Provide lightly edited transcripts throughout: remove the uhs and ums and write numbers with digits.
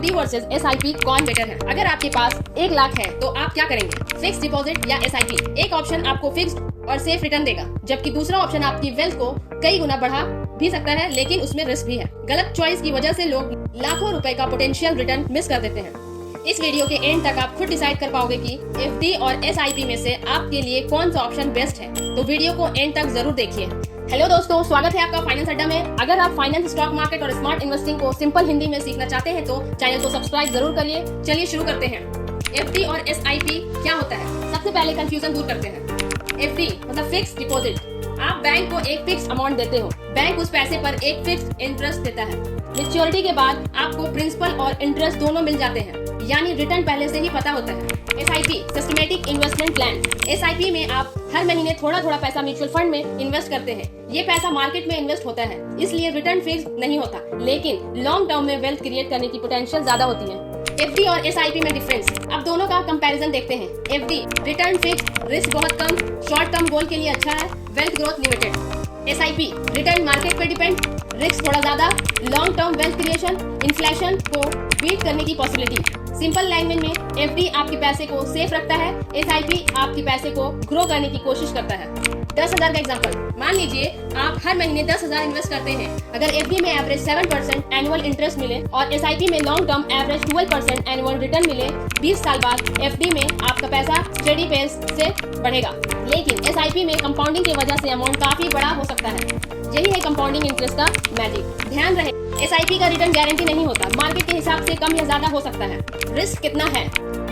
FD versus SIP कौन better है? अगर आपके पास 1 लाख है तो आप क्या करेंगे? फिक्स डिपॉजिट या एसआईपी? एक ऑप्शन आपको फिक्स और सेफ रिटर्न देगा, जबकि दूसरा ऑप्शन आपकी वेल्थ को कई गुना बढ़ा भी सकता है, लेकिन उसमें रिस्क भी है। गलत चॉइस की वजह से लोग लाखों रुपए का पोटेंशियल रिटर्न मिस कर देते हैं। इस वीडियो के एंड तक आप खुद डिसाइड कर पाओगे कि एफडी और एसआईपी में से आपके लिए कौन सा ऑप्शन बेस्ट है, तो वीडियो को एंड तक जरूर देखिए। हेलो दोस्तों, स्वागत है आपका फाइनेंस अड्डा में। अगर आप फाइनेंस, स्टॉक मार्केट और स्मार्ट इन्वेस्टिंग को सिंपल हिंदी में सीखना चाहते हैं तो चैनल को सब्सक्राइब जरूर करिए। चलिए शुरू करते हैं। एफडी और एसआईपी क्या होता है? सबसे पहले कंफ्यूजन दूर करते हैं। एफडी मतलब फिक्स डिपॉजिट। आप बैंक को एक फिक्स अमाउंट देते हो, बैंक उस पैसे पर एक फिक्स इंटरेस्ट देता है। मैच्योरिटी के बाद आपको प्रिंसिपल और इंटरेस्ट दोनों मिल जाते हैं, यानी रिटर्न पहले से ही पता होता है। SIP systematic investment plan. SIP में आप हर महीने थोड़ा थोड़ा पैसा म्यूचुअल फंड में इन्वेस्ट करते हैं। ये पैसा मार्केट में इन्वेस्ट होता है, इसलिए रिटर्न फिक्स नहीं होता, लेकिन लॉन्ग टर्म में वेल्थ क्रिएट करने की पोटेंशियल ज्यादा होती है। एफडी और एसआईपी में डिफरेंस। अब दोनों का कंपैरिजन देखते हैं। एफडी रिटर्न फिक्स, रिस्क बहुत कम, शॉर्ट टर्म गोल के लिए अच्छा है, wealth growth limited. SIP return market पे डिपेंड, रिस्क थोड़ा ज्यादा, long term wealth creation, inflation को बीट करने की पॉसिबिलिटी। सिंपल लैंग्वेज में एफडी आपके पैसे को सेफ रखता है, एसआईपी आपके पैसे को ग्रो करने की कोशिश करता है। 10,000 का एग्जांपल मान लीजिए, आप हर महीने 10,000 इन्वेस्ट करते हैं। अगर एफडी में एवरेज 7% एनुअल इंटरेस्ट मिले और एसआईपी में long term average 12% annual return मिले, 20 साल बाद एफडी में आपका पैसा स्टेडी पेस से बढ़ेगा, लेकिन एसआईपी में कंपाउंडिंग की वजह से अमाउंट काफी बड़ा हो सकता है। यही है कंपाउंडिंग इंटरेस्ट का मैजिक। ध्यान रहे, एसआईपी का रिटर्न गारंटी नहीं होता, मार्केट के हिसाब से कम या ज्यादा हो सकता है। रिस्क कितना है,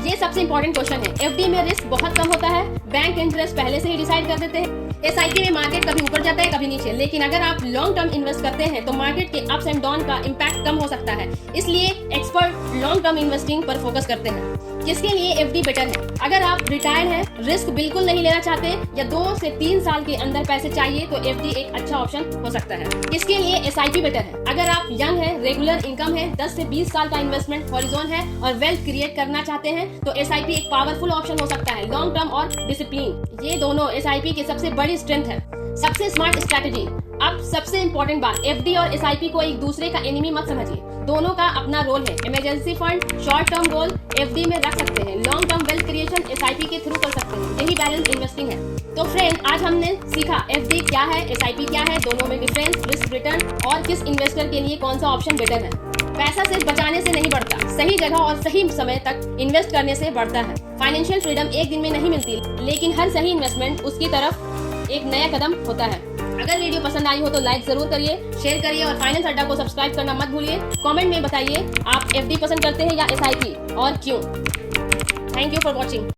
ये सबसे इंपॉर्टेंट क्वेश्चन है। एफडी में रिस्क बहुत कम होता है, बैंक इंटरेस्ट पहले से ही डिसाइड कर देते हैं। एसआईपी में मार्केट कभी ऊपर जाता है कभी नीचे, लेकिन अगर आप लॉन्ग टर्म इन्वेस्ट करते हैं तो मार्केट के अप्स एंड डाउन का इम्पैक्ट कम हो सकता है, इसलिए एक्सपर्ट लॉन्ग टर्म इन्वेस्टिंग पर फोकस करते हैं। किसके लिए एफडी बेटर है? अगर आप रिटायर्ड हैं, रिस्क बिल्कुल नहीं लेना चाहते या 2 से 3 साल के अंदर पैसे चाहिए तो एफडी एक अच्छा ऑप्शन हो सकता है। किसके लिए एसआईपी बेटर है? अगर आप यंग हैं, रेगुलर इनकम है, 10 से 20 साल का इन्वेस्टमेंट हॉरिजॉन है और वेल्थ क्रिएट करना चाहते हैं तो एसआईपी एक पावरफुल ऑप्शन हो सकता है। लॉन्ग टर्म और डिसिप्लिन, ये दोनों एसआईपी की सबसे बड़ी स्ट्रेंथ है। सबसे स्मार्ट स्ट्रैटेजी। अब सबसे इंपॉर्टेंट बात, एफडी और एसआईपी को एक दूसरे का एनिमी मत समझिए, दोनों का अपना रोल है। Emergency fund, short term goal FD में रख सकते हैं, long term wealth creation SIP के थ्रू कर सकते हैं। यही बैलेंस इन्वेस्टिंग है। तो फ्रेंड, आज हमने सीखा एफडी क्या है, एसआईपी क्या है, दोनों में डिफरेंस, रिस्क, रिटर्न और किस इन्वेस्टर के लिए कौन सा ऑप्शन बेटर है। पैसा सिर्फ बचाने से नहीं बढ़ता, सही जगह और सही समय तक इन्वेस्ट करने से बढ़ता है। फाइनेंशियल फ्रीडम एक दिन में नहीं मिलती, लेकिन हर सही इन्वेस्टमेंट उसकी तरफ एक नया कदम होता है। अगर वीडियो पसंद आई हो तो लाइक जरूर करिए, शेयर करिए और फाइनेंस अड्डा को सब्सक्राइब करना मत भूलिए। कमेंट में बताइए आप एफडी पसंद करते हैं या एसआईपी और क्यों। Thank you for watching.